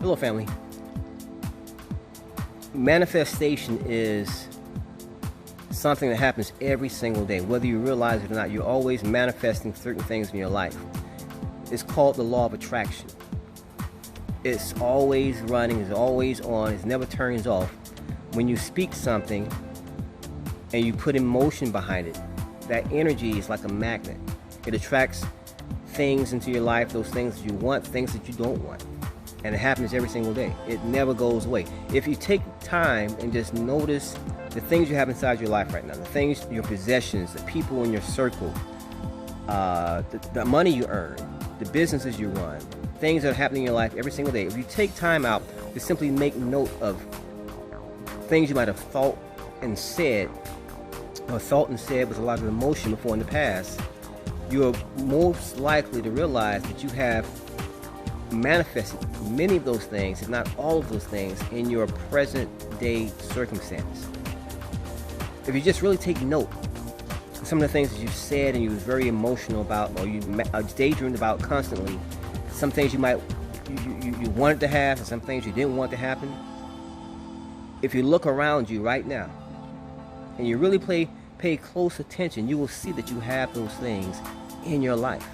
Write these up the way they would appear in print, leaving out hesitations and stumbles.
Hello, family. Manifestation is something that happens every single day. Whether you realize it or not, you're always manifesting certain things in your life. It's called the law of attraction. It's always running, it's always on, it never turns off. When you speak something and you put emotion behind it, that energy is like a magnet. It attracts things into your life, those things that you want, things that you don't want. And it happens every single day. It never goes away. If you take time and just notice the things you have inside your life right now, the things, your possessions, the people in your circle, the money you earn, the businesses you run, things that are happening in your life every single day. If you take time out to simply make note of things you might have thought and said with a lot of emotion before in the past, you're most likely to realize that you have manifested many of those things, if not all of those things, in your present day circumstance. If you just really take note of some of the things that you said and you was very emotional about, or you daydreamed about constantly, some things you wanted to have and some things you didn't want to happen. If you look around you right now and you really pay close attention, you will see that you have those things in your life.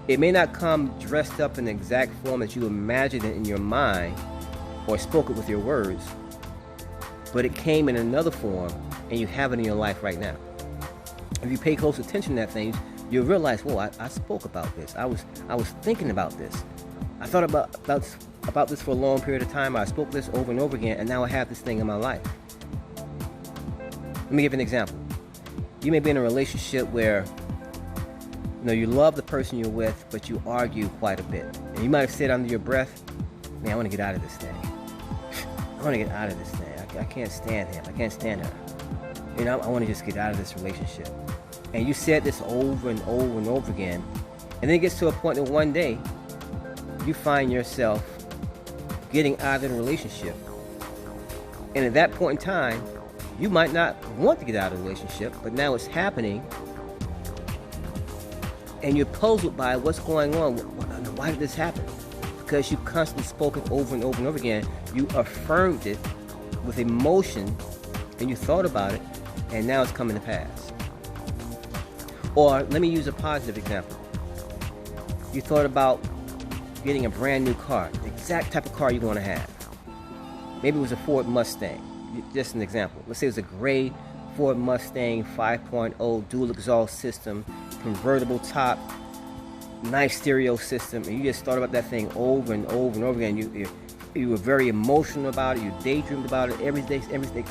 It may not come dressed up in the exact form that you imagined it in your mind or spoke it with your words, but it came in another form and you have it in your life right now. If you pay close attention to that thing, you'll realize, whoa, I spoke about this. I was thinking about this. I thought about this for a long period of time. I spoke this over and over again, and now I have this thing in my life. Let me give you an example. You may be in a relationship where you love the person you're with, but you argue quite a bit. And you might have said under your breath, man, I want to get out of this thing. I want to get out of this thing. I can't stand him. I can't stand her. I want to just get out of this relationship. And you said this over and over and over again. And then it gets to a point that one day, you find yourself getting out of the relationship. And at that point in time, you might not want to get out of the relationship, but now it's happening. And you're puzzled by what's going on. Why did this happen? Because you constantly spoke it over and over and over again. You affirmed it with emotion, and you thought about it, and now it's coming to pass. Or let me use a positive example. You thought about getting a brand new car, the exact type of car you want to have. Maybe it was a Ford Mustang. Just an example. Let's say it was a gray Ford Mustang 5.0 dual exhaust system, convertible top, nice stereo system, and you just thought about that thing over and over and over again. You were very emotional about it. You daydreamed about it every day,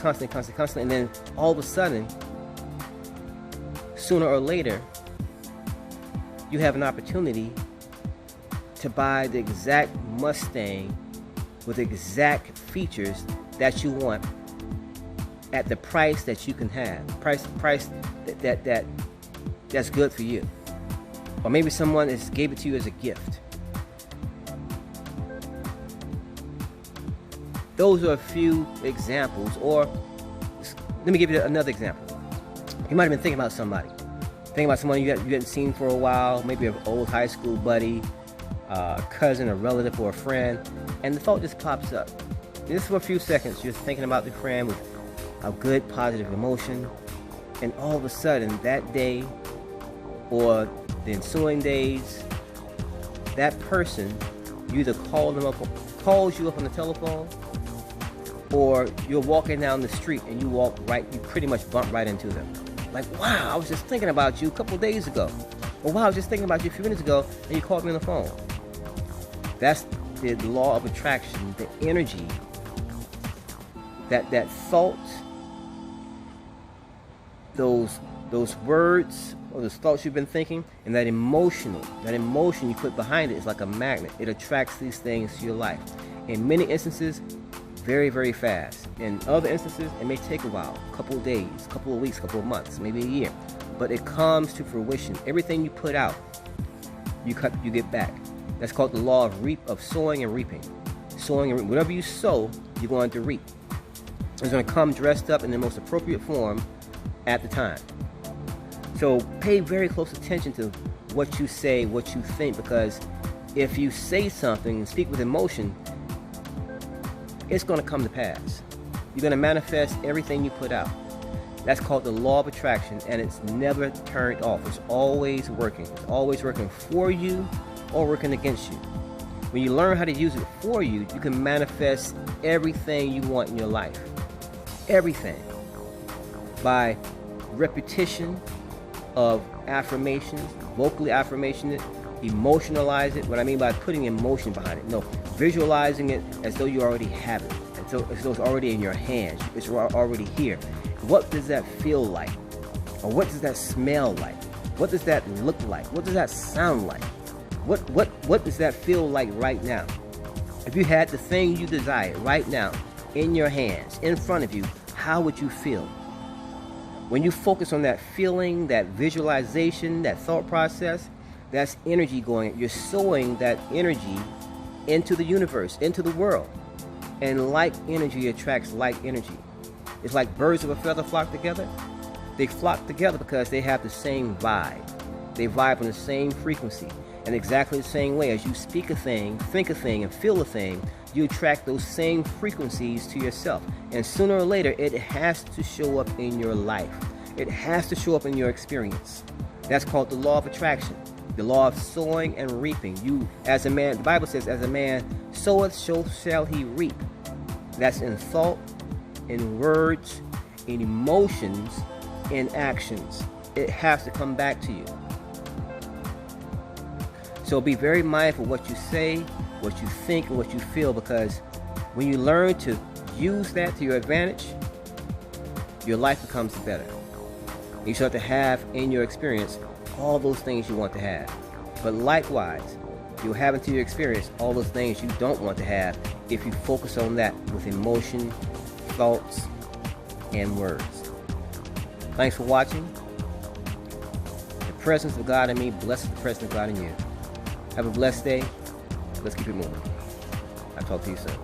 constantly, and then all of a sudden, sooner or later, you have an opportunity to buy the exact Mustang with the exact features that you want at the price that you can have, price that's good for you. Or maybe someone gave it to you as a gift. Those are a few examples. Or let me give you another example. You might have been thinking about somebody. Thinking about someone you hadn't seen for a while, maybe an old high school buddy, a cousin, a relative, or a friend, and the thought just pops up. Just for a few seconds, you're thinking about the friend with a good, positive emotion, and all of a sudden, that day or the ensuing days, that person, you either calls you up on the telephone, or you're walking down the street and you pretty much bump right into them. Like, wow, I was just thinking about you a couple days ago. Or wow, I was just thinking about you a few minutes ago, and you called me on the phone. That's the law of attraction, the energy, that thought, those words or those thoughts you've been thinking, and that emotion you put behind it is like a magnet. It attracts these things to your life. In many instances, very, very fast. In other instances, it may take a while, a couple of days, a couple of weeks, a couple of months, maybe a year. But it comes to fruition. Everything you put out, you get back. That's called the law of sowing and reaping. Sowing and reaping. Whatever you sow, you're going to reap. It's going to come dressed up in the most appropriate form at the time. So pay very close attention to what you say, what you think, because if you say something and speak with emotion, it's going to come to pass. You're going to manifest everything you put out. That's called the law of attraction, and it's never turned off. It's always working. It's always working for you or working against you. When you learn how to use it for you, you can manifest everything you want in your life. Everything. By repetition of affirmations, vocally affirmation it, emotionalize it. What I mean by putting emotion behind it. No, visualizing it as though you already have it. As though it's already in your hands. It's already here. What does that feel like? Or what does that smell like? What does that look like? What does that sound like? What does that feel like right now? If you had the thing you desire right now in your hands, in front of you, how would you feel? When you focus on that feeling, that visualization, that thought process, that's energy going. You're sowing that energy into the universe, into the world. And like energy attracts like energy. It's like birds of a feather flock together. They flock together because they have the same vibe. They vibe on the same frequency. And exactly the same way as you speak a thing, think a thing, and feel a thing, you attract those same frequencies to yourself. And sooner or later, it has to show up in your life. It has to show up in your experience. That's called the law of attraction. The law of sowing and reaping. You, as a man, the Bible says, as a man soweth, so shall he reap. That's in thought, in words, in emotions, in actions. It has to come back to you. So be very mindful what you say, what you think, and what you feel, because when you learn to use that to your advantage, your life becomes better. You start to have in your experience all those things you want to have. But likewise, you'll have into your experience all those things you don't want to have if you focus on that with emotion, thoughts, and words. Thanks for watching. The presence of God in me blesses the presence of God in you. Have a blessed day. Let's keep it moving. I'll talk to you soon.